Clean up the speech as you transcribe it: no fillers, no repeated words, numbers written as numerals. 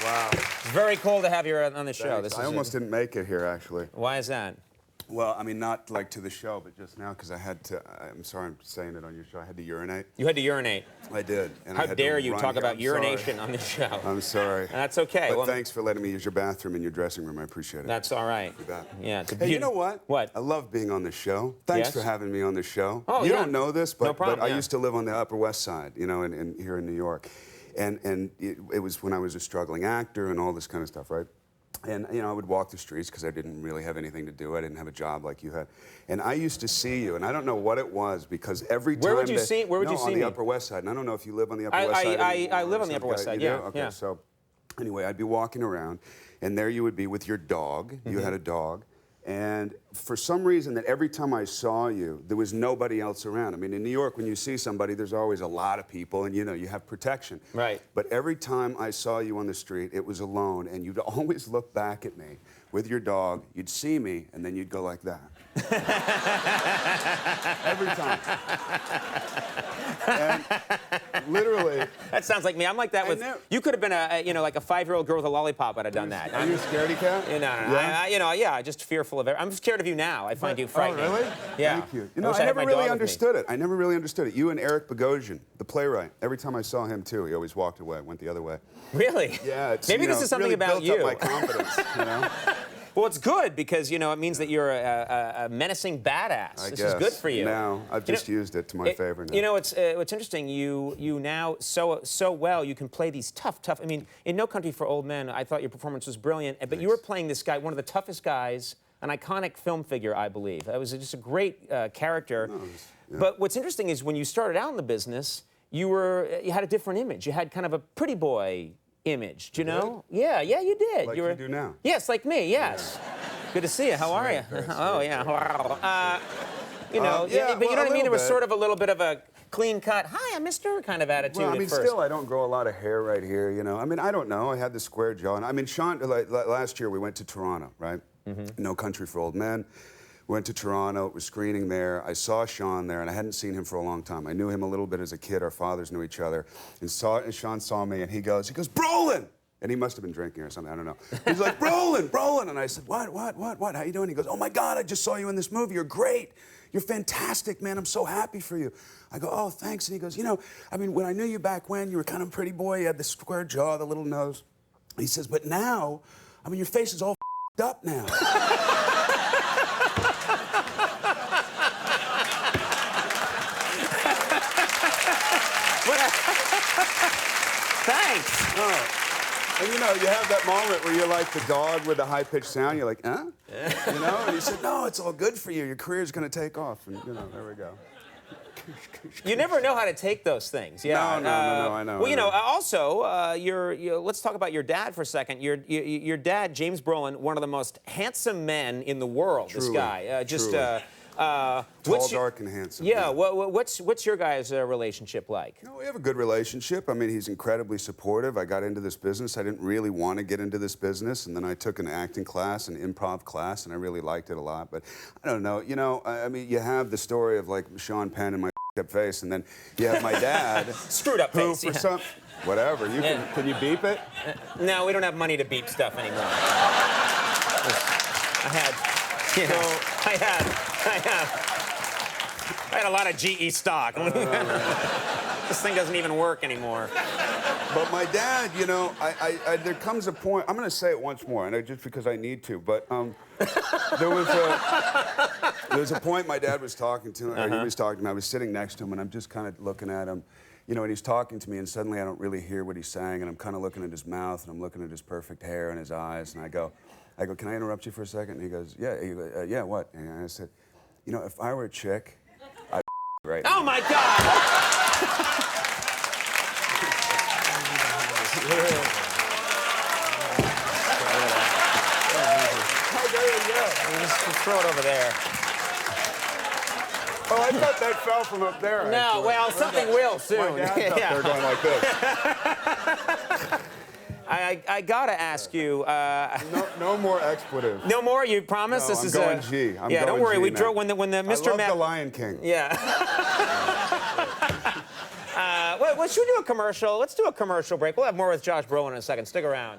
Wow. It's very cool to have you on the show. I almost didn't make it here, actually. Why is that? Well, I mean, not like to the show, but just now, because I had to, I'm sorry I'm saying it on your show, I had to urinate. You had to urinate. I did. And How I had dare to you run talk here. about I'm urination sorry. on this show? I'm sorry. That's okay. But Well, thanks for letting me use your bathroom and your dressing room. I appreciate it. That's all right. You bet. Yeah. It's a Hey, you know what? What? I love being on the show. Thanks Yes? for having me on the show. Oh, you yeah. don't know this, but, No problem, but I yeah. used to live on the Upper West Side, you know, here in New York. And it was when I was a struggling actor and all this kind of stuff, right? And, you know, I would walk the streets because I didn't really have anything to do. I didn't have a job like you had. And I used to see you, and I don't know what it was, because every time... Where would you see me? on the Upper West Side. And I don't know if you live on the Upper West Side anymore. I live on the Upper West Side, yeah. Okay, yeah. so anyway, I'd be walking around, and there you would be with your dog. You had a dog. And for some reason, that every time I saw you, there was nobody else around. I mean, in New York, when you see somebody, there's always a lot of people, and you know, you have protection. Right. But every time I saw you on the street, it was alone, and you'd always look back at me with your dog. You'd see me, and then you'd go like that. Every time. And literally. That sounds like me. I'm like that with. You could have been like a 5-year-old girl with a lollipop had I done that. Are you a scaredy cat? No. Yeah? I'm just fearful of it. I'm scared of you now. I find you frightening. Oh, really? Yeah. Thank you. You know, I never really understood it. I never really understood it. You and Eric Bogosian, the playwright. Every time I saw him too, he always walked away, went the other way. Really? Yeah. It's, Maybe this is something really about built you. up my confidence. You know. Well, it's good because, you know, it means that you're a menacing badass. I This guess. is good for you. Now, I've just used it to my favor now. You know, what's interesting, you now so well, you can play these tough, I mean, in No Country for Old Men, I thought your performance was brilliant, but Thanks. you were playing this guy, one of the toughest guys, an iconic film figure, I believe. It was just a great character. But what's interesting is when you started out in the business, you had a different image. You had kind of a pretty boy image, do you know? Yeah, you did. Like you do now. Yes, like me, yes. Yeah. Good to see you. How are you? Oh, yeah. You know, but you know what I mean? It was sort of a little bit of a clean cut, hi, I'm Mr. kind of attitude well, I mean, at first. still, I don't grow a lot of hair right here, you know. I mean, I don't know. I had the square jaw. And I mean, Sean, like, last year we went to Toronto, right? No Country for Old Men. Went to Toronto, it was screening there. I saw Sean there, and I hadn't seen him for a long time. I knew him a little bit as a kid. Our fathers knew each other. And Sean saw me, and he goes, Brolin! And he must have been drinking or something, I don't know. He's like, Brolin! And I said, what? How you doing? He goes, oh my God, I just saw you in this movie. You're great. You're fantastic, man. I'm so happy for you. I go, oh, thanks. And he goes, you know, I mean, when I knew you back when, you were kind of a pretty boy. You had the square jaw, the little nose. He says, but now, I mean, your face is all f***ed up now. Thanks. Oh. And you know, you have that moment where you're like the dog with the high-pitched sound. You're like, huh? You know? And he said, no, it's all good for you. Your career's going to take off. And, you know, there we go. You never know how to take those things. Yeah. No, I know. Well, you know, also, let's talk about your dad for a second. Your dad, James Brolin, one of the most handsome men in the world. Truly, this guy, tall, dark, and handsome. Yeah. What's your guys' relationship like? No, we have a good relationship. I mean, he's incredibly supportive. I got into this business. I didn't really want to get into this business, and then I took an acting class, an improv class, and I really liked it a lot. But I don't know. You know, I mean, you have the story of like Sean Penn and my up face, and then you have my dad screwed up face. For some whatever. You can you beep it? No, we don't have money to beep stuff anymore. I had a lot of GE stock. This thing doesn't even work anymore. But my dad, you know, there comes a point, I'm going to say it once more, and just because I need to, but there was a point my dad was talking to, or he was talking to me, I was sitting next to him, and I'm just kind of looking at him, you know, and he's talking to me, and suddenly I don't really hear what he's saying, and I'm kind of looking at his mouth, and I'm looking at his perfect hair and his eyes, and I go, can I interrupt you for a second? And he goes, yeah. Yeah, what? And I said, you know, if I were a chick, I'd right now. Oh, my God! Just throw it over there. Oh, I thought that fell from up there. No, actually. well, something will soon. My dad's up there going like this. I gotta ask you. No more expletives. No more. You promise? No, this is going G. Yeah, don't worry. We drove when the Mr. I love the Lion King. Yeah. Well, should we do a commercial? Let's do a commercial break. We'll have more with Josh Brolin in a second. Stick around.